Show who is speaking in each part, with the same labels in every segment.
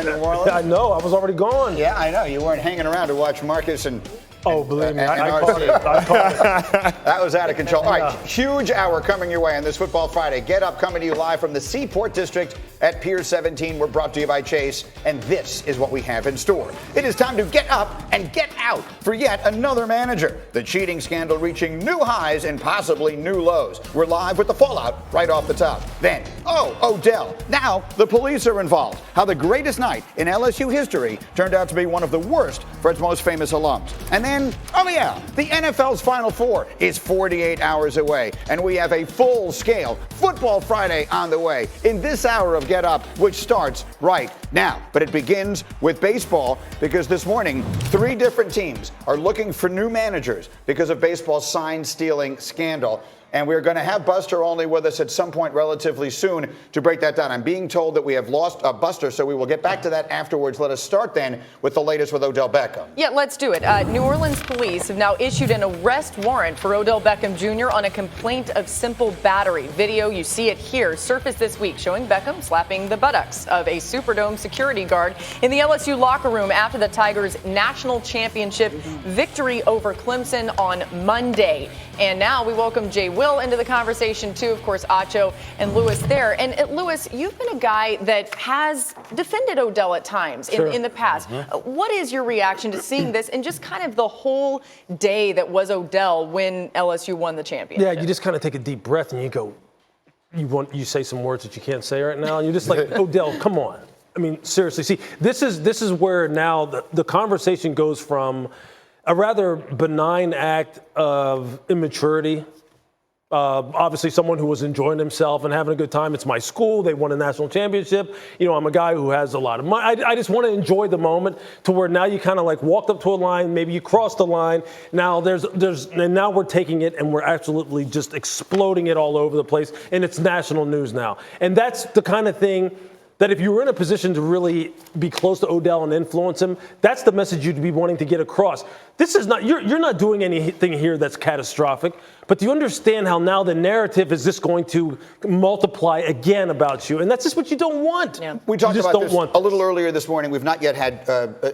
Speaker 1: in New Orleans?
Speaker 2: I know. I was already gone.
Speaker 1: Yeah, I know. You weren't hanging around to watch Marcus and.
Speaker 2: Oh, believe me, I
Speaker 1: RC.
Speaker 2: caught it. I caught it.
Speaker 1: That was out of control. All right, huge hour coming your way on this Football Friday. Get Up coming to you live from the Seaport District at Pier 17. We're brought to you by Chase, and this is what we have in store. It is time to get up and get out for yet another manager. The cheating scandal reaching new highs and possibly new lows. We're live with the fallout right off the top. Then, Odell. Now the police are involved. How the greatest night in LSU history turned out to be one of the worst for its most famous alums. And then, the NFL's Final Four is 48 hours away, and we have a full-scale Football Friday on the way in this hour of Get Up, which starts right now. But it begins with baseball, because this morning, 3 different teams are looking for new managers because of baseball's sign-stealing scandal. And we're going to have Buster Olney with us at some point relatively soon to break that down. I'm being told that we have lost Buster, so we will get back to that afterwards. Let us start then with the latest with Odell Beckham.
Speaker 3: Yeah, let's do it. New Orleans police have now issued an arrest warrant for Odell Beckham Jr. on a complaint of simple battery. Video, you see it here, surfaced this week showing Beckham slapping the buttocks of a Superdome security guard in the LSU locker room after the Tigers' national championship victory over Clemson on Monday. And now we welcome Jay Will into the conversation, too. Of course, Acho and Lewis there. And Lewis, you've been a guy that has defended Odell at times in the past. What is your reaction to seeing this and just kind of the whole day that was Odell when LSU won the championship?
Speaker 2: Yeah, you just kind of take a deep breath and you go, you say some words that you can't say right now. And you're just like, Odell, come on. I mean, seriously. See, this is where now the conversation goes from a rather benign act of immaturity. Obviously, someone who was enjoying himself and having a good time. It's my school. They won a national championship. You know, I'm a guy who has a lot of money. I just want to enjoy the moment to where now you kind of like walked up to a line. Maybe you crossed the line. Now and now we're taking it and we're absolutely just exploding it all over the place. And it's national news now. And that's the kind of thing that if you were in a position to really be close to Odell and influence him, that's the message you'd be wanting to get across. This is not, you're not doing anything here that's catastrophic, but do you understand how now the narrative is just going to multiply again about you? And that's just what you don't want.
Speaker 3: Yeah.
Speaker 1: We talked about this a little earlier this morning. We've not yet had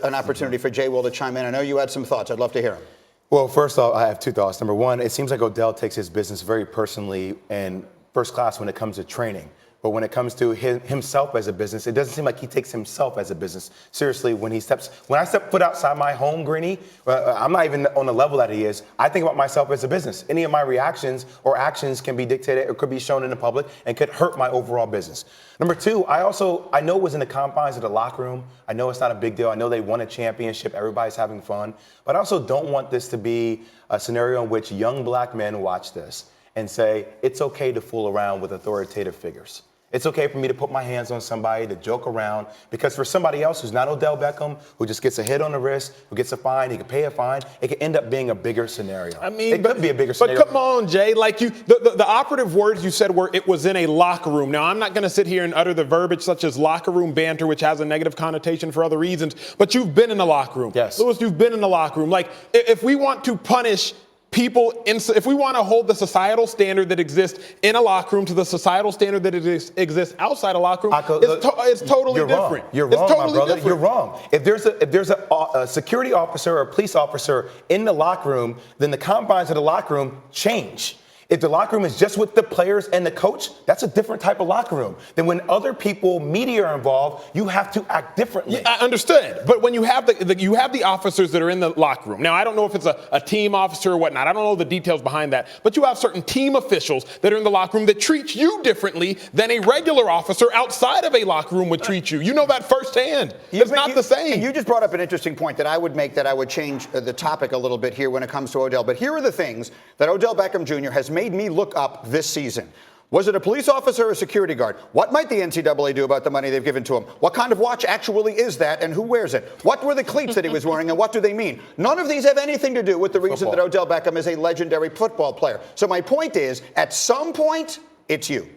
Speaker 1: an opportunity for Jay Will to chime in. I know you had some thoughts. I'd love to hear them.
Speaker 4: Well, first off, I have 2 thoughts. Number one, it seems like Odell takes his business very personally and first class when it comes to training. But when it comes to himself as a business, it doesn't seem like he takes himself as a business seriously when I step foot outside my home, Greeny, I'm not even on the level that he is. I think about myself as a business. Any of my reactions or actions can be dictated or could be shown in the public and could hurt my overall business. Number 2, I know it was in the confines of the locker room. I know it's not a big deal. I know they won a championship. Everybody's having fun. But I also don't want this to be a scenario in which young black men watch this and say, it's okay to fool around with authoritative figures. It's okay for me to put my hands on somebody, to joke around, because for somebody else who's not Odell Beckham, who just gets a hit on the wrist, who gets a fine, he can pay a fine, it could end up being a bigger scenario.
Speaker 5: I mean,
Speaker 4: it could be a bigger scenario.
Speaker 5: But come on, Jay, like the operative words you said were it was in a locker room. Now, I'm not going to sit here and utter the verbiage such as locker room banter, which has a negative connotation for other reasons, but you've been in the locker room.
Speaker 4: Yes.
Speaker 5: Lewis, you've been in the locker room. Like, if we want to punish people, if we want to hold the societal standard that exists in a locker room to the societal standard that exists outside a locker room, it's totally different.
Speaker 4: You're wrong, my brother. You're wrong. If there's a security officer or a police officer in the locker room, then the confines of the locker room change. If the locker room is just with the players and the coach, that's a different type of locker room. Then when other people, media are involved, you have to act differently.
Speaker 5: Yeah, I understand. But when you have the officers that are in the locker room. Now, I don't know if it's a team officer or whatnot. I don't know the details behind that. But you have certain team officials that are in the locker room that treat you differently than a regular officer outside of a locker room would treat you. You know that firsthand. It's not the same.
Speaker 1: And you just brought up an interesting point that I would make, that I would change the topic a little bit here when it comes to Odell. But here are the things that Odell Beckham Jr. has made me look up this season. Was it a police officer or a security guard? What might the NCAA do about the money they've given to him? What kind of watch actually is that, and who wears it? What were the cleats that he was wearing, and what do they mean? None of these have anything to do with the reason that Odell Beckham is a legendary football player. So my point is, at some point, it's you.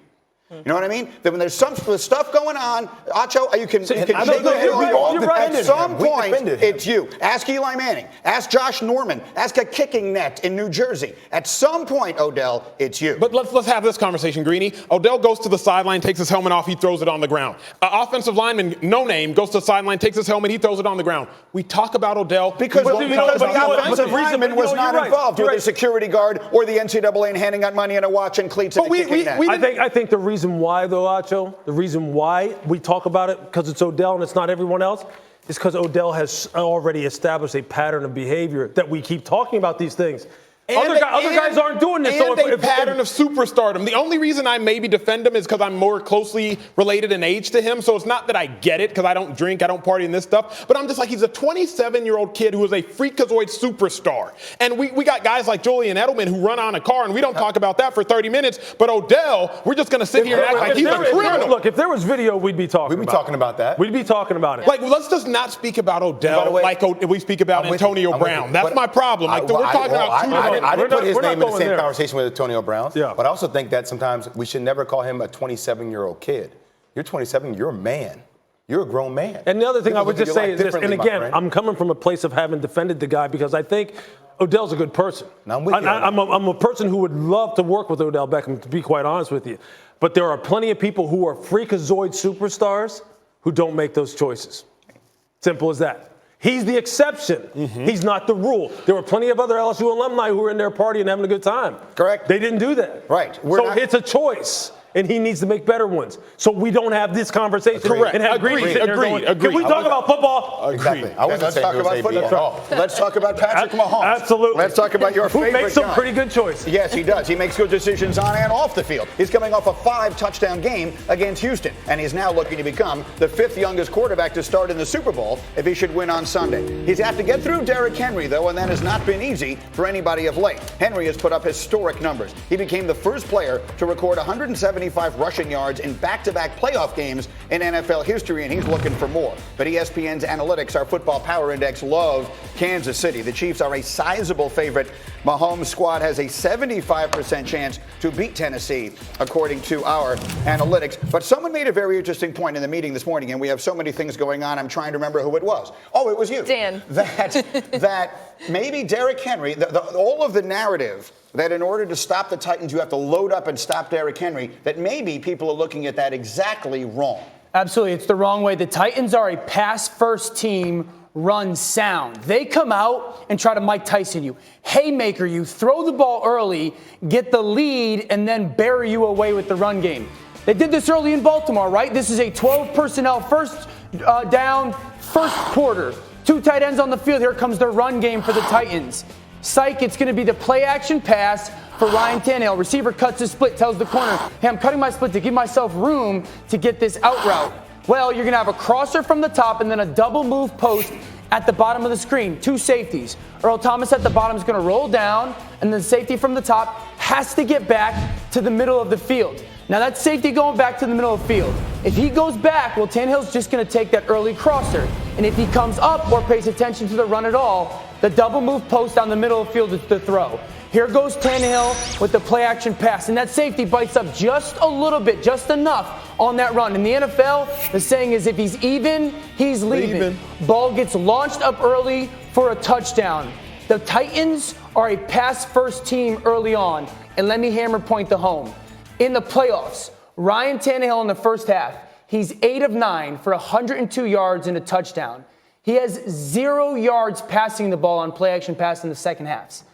Speaker 1: You know what I mean? That when there's some stuff going on, Acho, you can shake your head.
Speaker 2: You're right.
Speaker 1: At some point, it's you. Ask Eli Manning. Ask Josh Norman. Ask a kicking net in New Jersey. At some point, Odell, it's you.
Speaker 5: But let's have this conversation, Greeny. Odell goes to the sideline, takes his helmet off, he throws it on the ground. Offensive lineman, no name, goes to the sideline, takes his helmet, he throws it on the ground. We talk about Odell
Speaker 1: because the offensive lineman was not involved with the security guard or the NCAA in handing out money and a watch and cleats and a kicking net.
Speaker 2: I think the reason why, though, Acho, the reason why we talk about it, because it's Odell and it's not everyone else, is because Odell has already established a pattern of behavior that we keep talking about these things. Other guys aren't doing this.
Speaker 5: And a pattern of superstardom. The only reason I maybe defend him is because I'm more closely related in age to him. So it's not that I get it because I don't drink, I don't party in this stuff. But I'm just like, he's a 27-year-old kid who is a freakazoid superstar. And we got guys like Julian Edelman who run on a car, and we don't talk about that for 30 minutes. But Odell, we're just going to sit here and act like he's a criminal.
Speaker 2: Look, if there was video, we'd be talking
Speaker 4: about that.
Speaker 2: We'd be talking about it.
Speaker 5: Like, let's just not speak about Odell like we speak about Antonio Brown. That's my problem. Like, we're talking about
Speaker 4: I didn't put his name in the same conversation with Antonio Brown.
Speaker 2: Yeah.
Speaker 4: But I also think that sometimes we should never call him a 27-year-old kid. You're 27, you're a man. You're a grown man.
Speaker 2: And the other thing I would just say is this, and again, I'm coming from a place of having defended the guy because I think Odell's a good person. I'm a person who would love to work with Odell Beckham, to be quite honest with you. But there are plenty of people who are freakazoid superstars who don't make those choices. Simple as that. He's the exception. He's not the rule. There were plenty of other LSU alumni who were in there partying and having a good time.
Speaker 1: Correct.
Speaker 2: They didn't do that.
Speaker 1: Right.
Speaker 2: It's a choice. And he needs to make better ones. So we don't have this conversation and have Greeny sitting there going, can we talk about football?
Speaker 4: Exactly. I wasn't saying
Speaker 1: talk about football. Let's talk about Patrick Mahomes.
Speaker 2: Absolutely.
Speaker 1: Let's talk about your favorite guy.
Speaker 2: Who makes some pretty good choices.
Speaker 1: Yes, he does. He makes good decisions on and off the field. He's coming off a 5-touchdown game against Houston, and he's now looking to become the 5th youngest quarterback to start in the Super Bowl if he should win on Sunday. He's had to get through Derrick Henry, though, and that has not been easy for anybody of late. Henry has put up historic numbers. He became the first player to record 175 rushing yards in back-to-back playoff games in NFL history, and he's looking for more. But ESPN's analytics, our football power index, love Kansas City. The Chiefs are a sizable favorite. Mahomes' squad has a 75% chance to beat Tennessee, according to our analytics. But someone made a very interesting point in the meeting this morning, and we have so many things going on, I'm trying to remember who it was. Oh, it was you.
Speaker 3: Dan.
Speaker 1: That maybe Derrick Henry, all of the narrative that in order to stop the Titans, you have to load up and stop Derrick Henry, that maybe people are looking at that exactly wrong.
Speaker 6: Absolutely. It's the wrong way. The Titans are a pass-first team, run sound. They come out and try to Mike Tyson you, haymaker you, throw the ball early, get the lead, and then bury you away with the run game. They did this early in Baltimore, right? This is a 12 personnel first down, first quarter. 2 tight ends on the field. Here comes their run game for the Titans. Psych, it's going to be the play-action pass for Ryan Tannehill. Receiver cuts his split, tells the corner, hey, I'm cutting my split to give myself room to get this out route. Well, you're going to have a crosser from the top and then a double move post at the bottom of the screen. 2 safeties. Earl Thomas at the bottom is going to roll down, and the safety from the top has to get back to the middle of the field. Now, that's safety going back to the middle of the field. If he goes back, well, Tannehill's just going to take that early crosser. And if he comes up or pays attention to the run at all, the double move post down the middle of the field is the throw. Here goes Tannehill with the play action pass. And that safety bites up just a little bit, just enough on that run. In the NFL, the saying is if he's even, he's leaving. Ball gets launched up early for a touchdown. The Titans are a pass-first team early on. And let me hammer point the home. In the playoffs, Ryan Tannehill in the first half, he's 8 of 9 for 102 yards and a touchdown. He has 0 yards passing the ball on play-action pass in the second halves.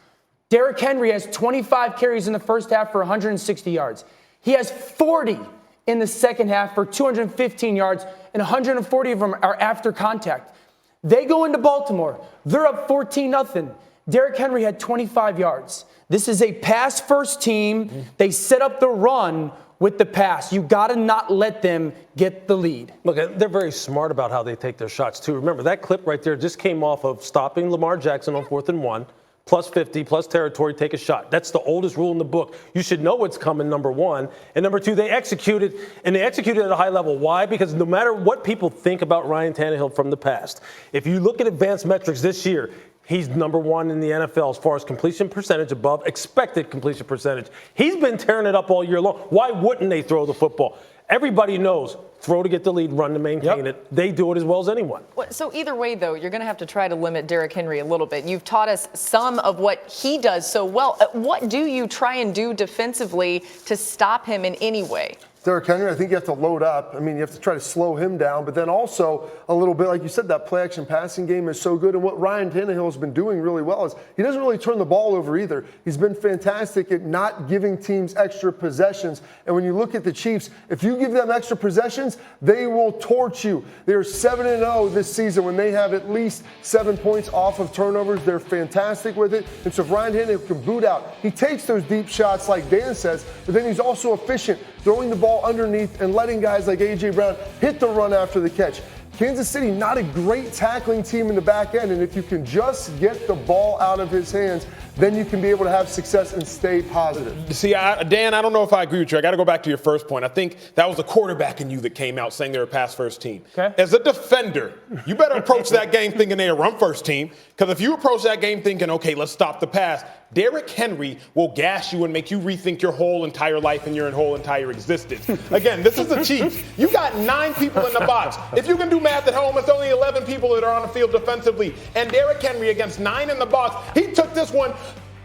Speaker 6: Derrick Henry has 25 carries in the first half for 160 yards. He has 40 in the second half for 215 yards, and 140 of them are after contact. They go into Baltimore. They're up 14-0. Derrick Henry had 25 yards. This is a pass-first team. They set up the run with the pass. You got to not let them get the lead.
Speaker 2: Look, they're very smart about how they take their shots, too. Remember, that clip right there just came off of stopping Lamar Jackson on 4th and 1, plus 50, plus territory, take a shot. That's the oldest rule in the book. You should know what's coming, number one. And number two, they executed at a high level. Why? Because no matter what people think about Ryan Tannehill from the past, if you look at advanced metrics this year, He's number 1 in the NFL as far as completion percentage, above expected completion percentage. He's been tearing it up all year long. Why wouldn't they throw the football? Everybody knows, throw to get the lead, run to maintain it. They do it as well as anyone.
Speaker 3: So either way, though, you're going to have to try to limit Derrick Henry a little bit. You've taught us some of what he does so well. What do you try and do defensively to stop him in any way?
Speaker 7: Derrick Henry, I think you have to load up. I mean, you have to try to slow him down, but then also a little bit, like you said, that play action passing game is so good. And what Ryan Tannehill has been doing really well is he doesn't really turn the ball over either. He's been fantastic at not giving teams extra possessions. And when you look at the Chiefs, if you give them extra possessions, they will torch you. They're 7-0 this season when they have at least 7 points off of turnovers. They're fantastic with it. And so if Ryan Tannehill can boot out, he takes those deep shots like Dan says, but then he's also efficient throwing the ball underneath and letting guys like A.J. Brown hit the run after the catch. Kansas City, not a great tackling team in the back end, and if you can just get the ball out of his hands, then you can be able to have success and stay positive.
Speaker 5: See, Dan, I don't know if I agree with you. I got to go back to your first point. I think that was the quarterback in you that came out saying they're a pass-first team.
Speaker 6: Okay.
Speaker 5: As a defender, you better approach that game thinking they're a run-first team, because if you approach that game thinking, okay, let's stop the pass, Derrick Henry will gas you and make you rethink your whole entire life and your whole entire existence. Again, this is the Chiefs. You got 9 people in the box. If you can do math at home, it's only 11 people that are on the field defensively. And Derrick Henry against 9 in the box, he took this one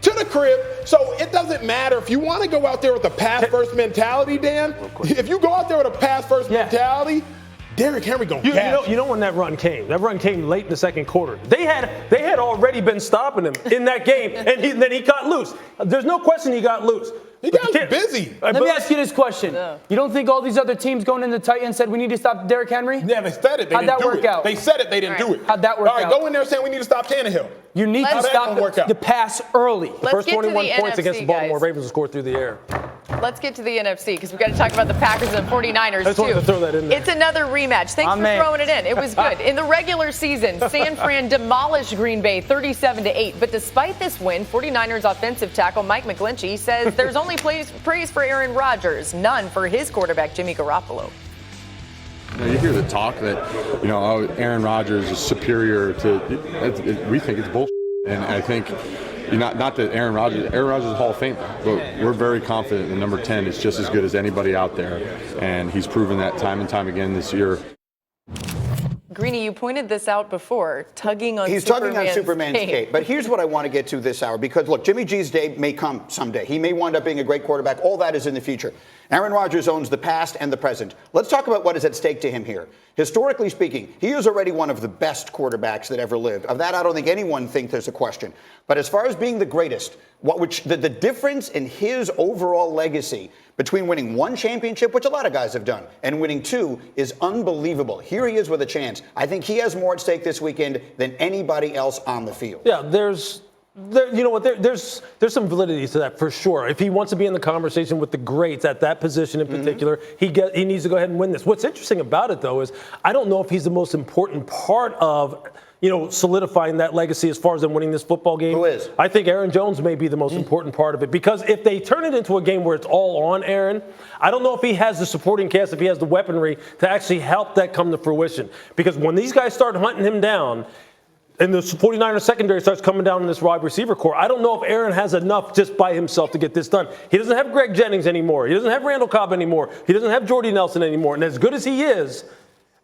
Speaker 5: to the crib. So it doesn't matter if you want to go out there with a pass-first mentality, Dan. If you go out there with a pass-first mentality, Derrick Henry gonna catch.
Speaker 2: You know when that run came? That run came late in the second quarter. They had already been stopping him in that game, and then he got loose. There's no question he got loose.
Speaker 5: He got busy.
Speaker 6: Let me ask you this question. You don't think all these other teams going into the Titans said we need to stop Derrick Henry?
Speaker 5: Yeah, they said it. They
Speaker 6: How'd
Speaker 5: didn't
Speaker 6: that
Speaker 5: do
Speaker 6: work
Speaker 5: it.
Speaker 6: out?
Speaker 5: They said it. They didn't do it.
Speaker 6: How'd that work out?
Speaker 5: All right, go in there saying we need to stop Tannehill.
Speaker 6: You need to stop the pass early.
Speaker 3: Let's
Speaker 2: First
Speaker 3: get to
Speaker 2: 21
Speaker 3: the
Speaker 2: points
Speaker 3: NFC,
Speaker 2: against the Baltimore
Speaker 3: guys.
Speaker 2: Ravens scored through the air.
Speaker 3: Let's get to the NFC because we've got to talk about the Packers and 49ers,
Speaker 2: I just wanted
Speaker 3: too.
Speaker 2: to throw that in there.
Speaker 3: It's another rematch. Thanks for throwing it in. It was good. In the regular season, San Fran demolished Green Bay 37-8. But despite this win, 49ers offensive tackle Mike McGlinchey says there's only praise for Aaron Rodgers, none for his quarterback, Jimmy Garoppolo.
Speaker 8: You hear the talk that, Aaron Rodgers is superior to, we think it's bullshit. And I think, not that Aaron Rodgers is a Hall of Famer, but we're very confident that number 10 is just as good as anybody out there. And he's proven that time and time again this year.
Speaker 3: Greeny, you pointed this out before, tugging on
Speaker 1: Superman's cape. But here's what I want to get to this hour, because, look, Jimmy G's day may come someday. He may wind up being a great quarterback. All that is in the future. Aaron Rodgers owns the past and the present. Let's talk about what is at stake to him here. Historically speaking, he is already one of the best quarterbacks that ever lived. Of that, I don't think anyone thinks there's a question. But as far as being the greatest, the difference in his overall legacy between winning 1 championship, which a lot of guys have done, and winning 2 is unbelievable. Here he is with a chance. I think he has more at stake this weekend than anybody else on the field.
Speaker 2: Yeah, there's some validity to that for sure. If he wants to be in the conversation with the greats at that position in particular, he needs to go ahead and win this. What's interesting about it, though, is I don't know if he's the most important part of solidifying that legacy as far as them winning this football game.
Speaker 1: Who is?
Speaker 2: I think Aaron Jones may be the most important part of it, because if they turn it into a game where it's all on Aaron, I don't know if he has the supporting cast, if he has the weaponry to actually help that come to fruition. Because when these guys start hunting him down, and the 49ers secondary starts coming down in this wide receiver core, I don't know if Aaron has enough just by himself to get this done. He doesn't have Greg Jennings anymore. He doesn't have Randall Cobb anymore. He doesn't have Jordy Nelson anymore. And as good as he is,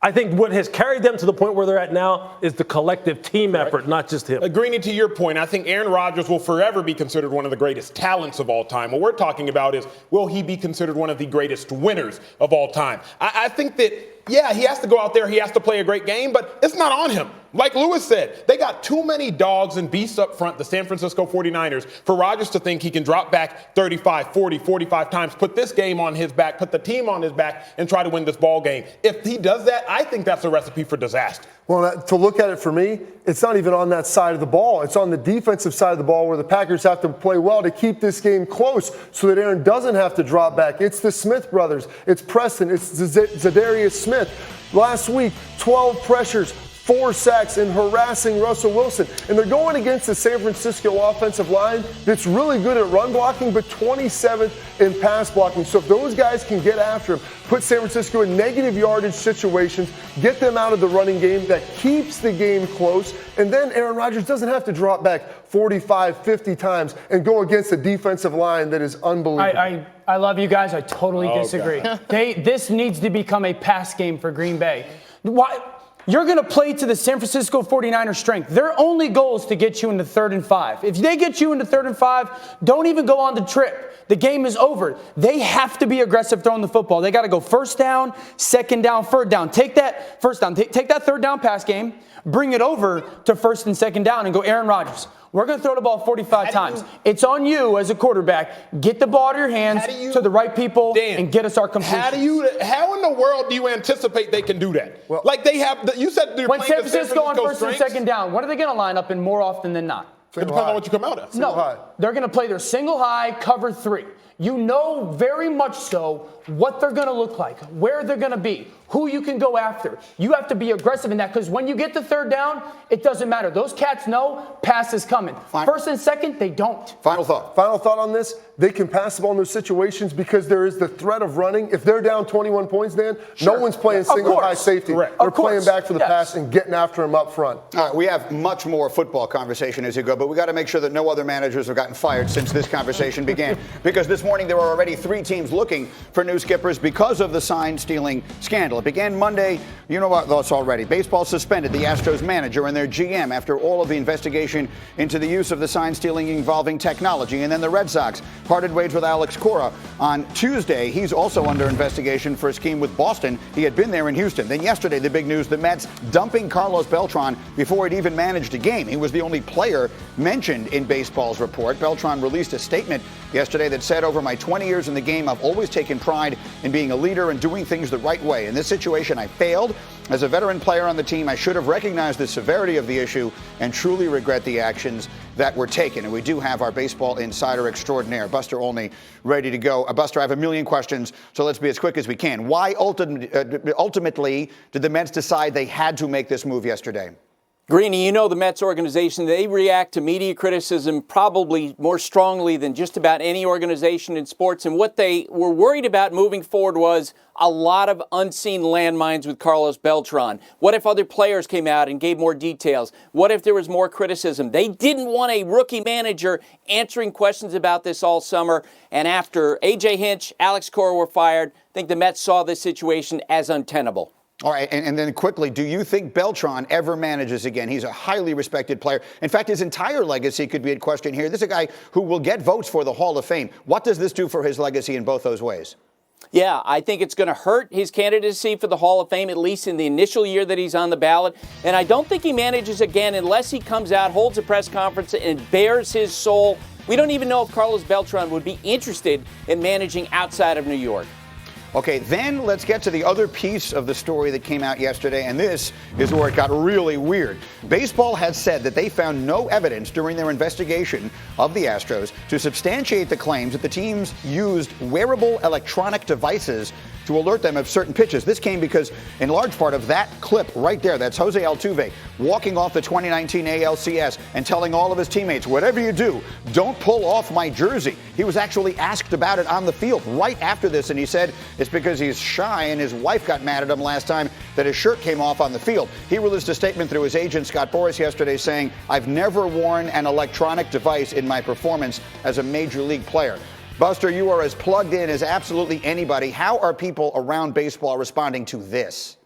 Speaker 2: I think what has carried them to the point where they're at now is the collective team effort, not just him.
Speaker 5: Agreeing to your point, I think Aaron Rodgers will forever be considered one of the greatest talents of all time. What we're talking about is, will he be considered one of the greatest winners of all time? I think that, yeah, he has to go out there, he has to play a great game, but it's not on him. Like Lewis said, they got too many dogs and beasts up front, the San Francisco 49ers, for Rodgers to think he can drop back 35, 40, 45 times, put this game on his back, put the team on his back, and try to win this ball game. If he does that, I think that's a recipe for disaster.
Speaker 7: Well, to look at it for me, it's not even on that side of the ball. It's on the defensive side of the ball where the Packers have to play well to keep this game close so that Aaron doesn't have to drop back. It's the Smith brothers. It's Preston. It's Zadarius Smith. Last week, 12 pressures, 4 sacks and harassing Russell Wilson. And they're going against the San Francisco offensive line that's really good at run blocking, but 27th in pass blocking. So if those guys can get after him, put San Francisco in negative yardage situations, get them out of the running game, that keeps the game close. And then Aaron Rodgers doesn't have to drop back 45, 50 times and go against a defensive line that is unbelievable.
Speaker 6: I love you guys. I totally disagree. This needs to become a pass game for Green Bay. Why? You're going to play to the San Francisco 49ers strength. Their only goal is to get you into 3rd and 5. If they get you into 3rd and 5, don't even go on the trip. The game is over. They have to be aggressive throwing the football. They got to go 1st down, 2nd down, 3rd down. Take that 1st down. Take that 3rd down pass game, bring it over to 1st and 2nd down and go Aaron Rodgers. We're going to throw the ball 45 times. It's on you as a quarterback. Get the ball to your hands to the right people and get us our completion.
Speaker 5: How in the world do you anticipate they can do that? Well, like they have, you said they're
Speaker 6: when
Speaker 5: playing
Speaker 6: San Francisco on 1st
Speaker 5: strengths?
Speaker 6: and 2nd down, what are they going to line up in more often than not?
Speaker 5: It depends on what you come out of.
Speaker 6: They're going to play their single high, cover 3. You know very much so what they're going to look like, where they're going to be, who you can go after. You have to be aggressive in that because when you get to 3rd down, it doesn't matter. Those cats know pass is coming. 1st and 2nd, they don't.
Speaker 1: Final thought.
Speaker 7: Final thought on this. They can pass the ball in those situations because there is the threat of running. If they're down 21 points, Dan, no one's playing single high safety.
Speaker 5: Correct.
Speaker 7: They're playing back for the pass and getting after him up front.
Speaker 1: All right, we have much more football conversation as you go, but we got to make sure that no other managers have gotten fired since this conversation began. Because this morning there are already 3 teams looking for new skippers because of the sign stealing scandal. It began Monday. You know about this already. Baseball suspended the Astros manager and their GM after all of the investigation into the use of the sign stealing involving technology. And then the Red Sox parted ways with Alex Cora on Tuesday. He's also under investigation for a scheme with Boston. He had been there in Houston. Then yesterday, the big news, the Mets dumping Carlos Beltran before he'd even managed a game. He was the only player mentioned in baseball's report. Beltran released a statement yesterday that said, over my 20 years in the game, I've always taken pride in being a leader and doing things the right way. In this situation, I failed. As a veteran player on the team, I should have recognized the severity of the issue and truly regret the actions that were taken. And we do have our baseball insider extraordinaire, Buster Olney, ready to go. Buster, I have a million questions, so let's be as quick as we can. Why ultimately did the Mets decide they had to make this move yesterday?
Speaker 9: Greeny, you know the Mets organization, they react to media criticism probably more strongly than just about any organization in sports. And what they were worried about moving forward was a lot of unseen landmines with Carlos Beltran. What if other players came out and gave more details? What if there was more criticism? They didn't want a rookie manager answering questions about this all summer. And after A.J. Hinch, Alex Cora were fired, I think the Mets saw this situation as untenable.
Speaker 1: All right, and then quickly, do you think Beltran ever manages again? He's a highly respected player. In fact, his entire legacy could be at question here. This is a guy who will get votes for the Hall of Fame. What does this do for his legacy in both those ways?
Speaker 9: Yeah, I think it's going to hurt his candidacy for the Hall of Fame, at least in the initial year that he's on the ballot. And I don't think he manages again unless he comes out, holds a press conference, and bears his soul. We don't even know if Carlos Beltran would be interested in managing outside of New York.
Speaker 1: Okay, then let's get to the other piece of the story that came out yesterday, and this is where it got really weird. Baseball has said that they found no evidence during their investigation of the Astros to substantiate the claims that the teams used wearable electronic devices to alert them of certain pitches. This came because, in large part of that clip right there, that's Jose Altuve walking off the 2019 ALCS and telling all of his teammates, whatever you do, don't pull off my jersey. He was actually asked about it on the field right after this, and he said it's because he's shy and his wife got mad at him last time that his shirt came off on the field. He released a statement through his agent, Scott Boras, yesterday saying, I've never worn an electronic device in my performance as a major league player. Buster, you are as plugged in as absolutely anybody. How are people around baseball responding to this?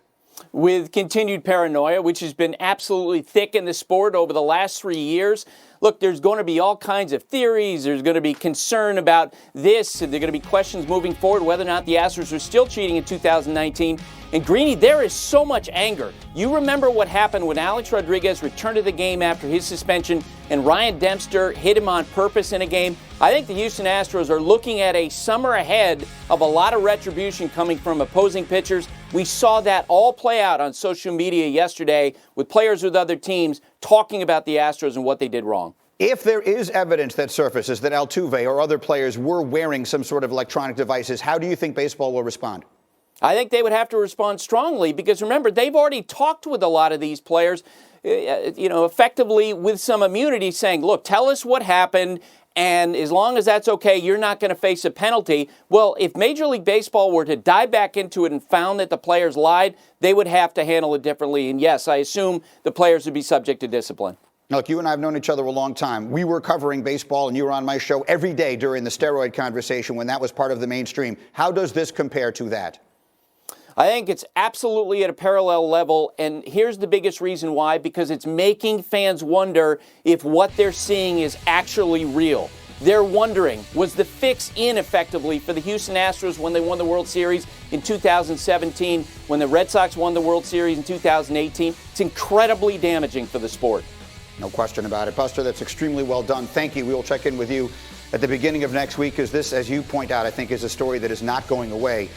Speaker 9: With continued paranoia, which has been absolutely thick in the sport over the last 3 years. Look, there's going to be all kinds of theories. There's going to be concern about this, and there are going to be questions moving forward whether or not the Astros are still cheating in 2019. And Greeny, there is so much anger. You remember what happened when Alex Rodriguez returned to the game after his suspension and Ryan Dempster hit him on purpose in a game. I think the Houston Astros are looking at a summer ahead of a lot of retribution coming from opposing pitchers. We saw that all play out on social media yesterday with players with other teams talking about the Astros and what they did wrong.
Speaker 1: If there is evidence that surfaces that Altuve or other players were wearing some sort of electronic devices, how do you think baseball will respond?
Speaker 9: I think they would have to respond strongly because remember, they've already talked with a lot of these players, effectively with some immunity saying, look, tell us what happened. And as long as that's okay, you're not going to face a penalty. Well, if Major League Baseball were to dive back into it and found that the players lied, they would have to handle it differently. And yes, I assume the players would be subject to discipline.
Speaker 1: Look, you and I have known each other a long time. We were covering baseball, and you were on my show every day during the steroid conversation when that was part of the mainstream. How does this compare to that?
Speaker 9: I think it's absolutely at a parallel level, and here's the biggest reason why, because it's making fans wonder if what they're seeing is actually real. They're wondering, was the fix in effectively for the Houston Astros when they won the World Series in 2017, when the Red Sox won the World Series in 2018? It's incredibly damaging for the sport.
Speaker 1: No question about it. Buster, that's extremely well done. Thank you. We will check in with you at the beginning of next week, because this, as you point out, I think is a story that is not going away.